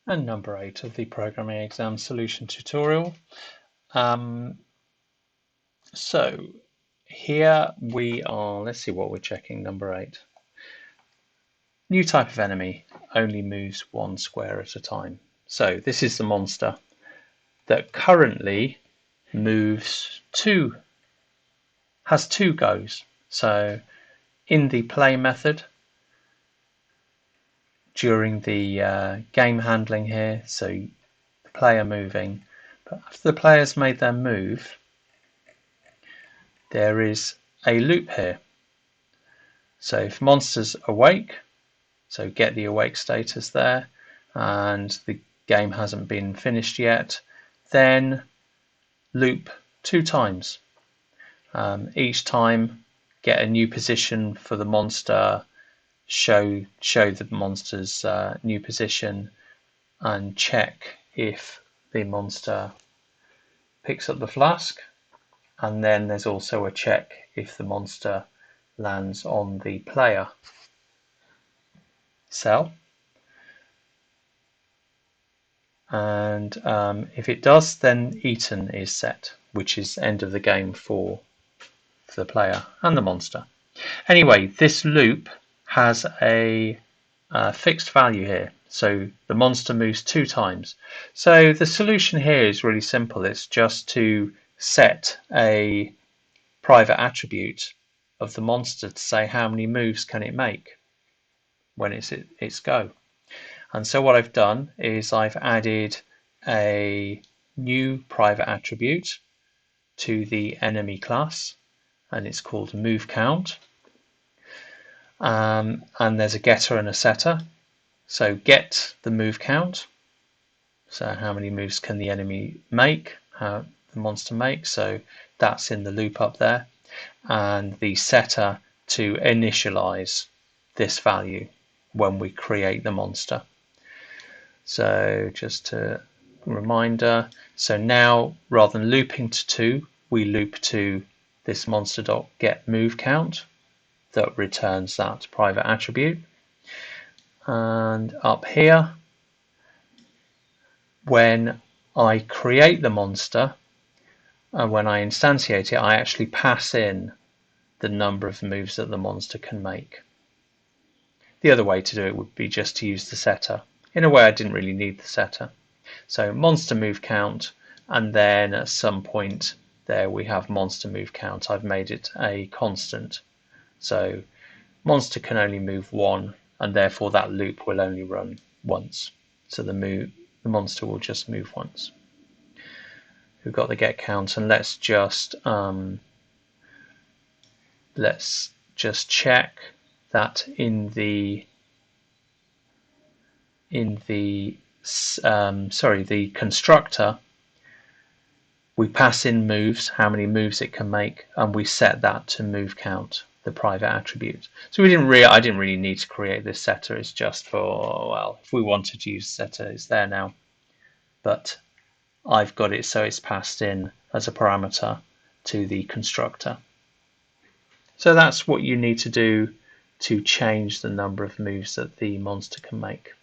And number 8 of the programming exam solution tutorial. So here we are, let's see what we're checking, number 8. New type of enemy, only moves one square at a time. So this is the monster that currently has two goes. So in the play method, during the game handling here, so the player moving, but after the player's made their move, there is a loop here. So if monster's awake, so get the awake status there, and the game hasn't been finished yet, then loop 2 times. Each time get a new position for the monster, show the monster's new position, and check if the monster picks up the flask, and then there's also a check if the monster lands on the player cell, and if it does, then eaten is set, which is end of the game for the player and the monster. Anyway, this loop has a fixed value here, so the monster moves 2 times. So the solution here is really simple. It's just to set a private attribute of the monster to say how many moves can it make when it's its go. And so what I've done is I've added a new private attribute to the enemy class, and it's called move count. And there's a getter and a setter. So get the move count, so how many moves can the enemy make, how the monster makes, so that's in the loop up there, and the setter to initialize this value when we create the monster. So just a reminder, so now rather than looping to 2, we loop to this monster.get move count that returns that private attribute. And up here, when I create the monster and when I instantiate it, I actually pass in the number of moves that the monster can make. The other way to do it would be just to use the setter. In a way, I didn't really need the setter. So monster move count, and then at some point there we have monster move count. I've made it a constant. So monster can only move 1, and therefore that loop will only run once. So the monster will just move once. We've got the get count, and let's just check that in the constructor we pass in moves, how many moves it can make, and we set that to move count, the private attribute. So I didn't really need to create this setter. It's just for, well, if we wanted to use setter, it's there now, but I've got it so it's passed in as a parameter to the constructor. So that's what you need to do to change the number of moves that the monster can make.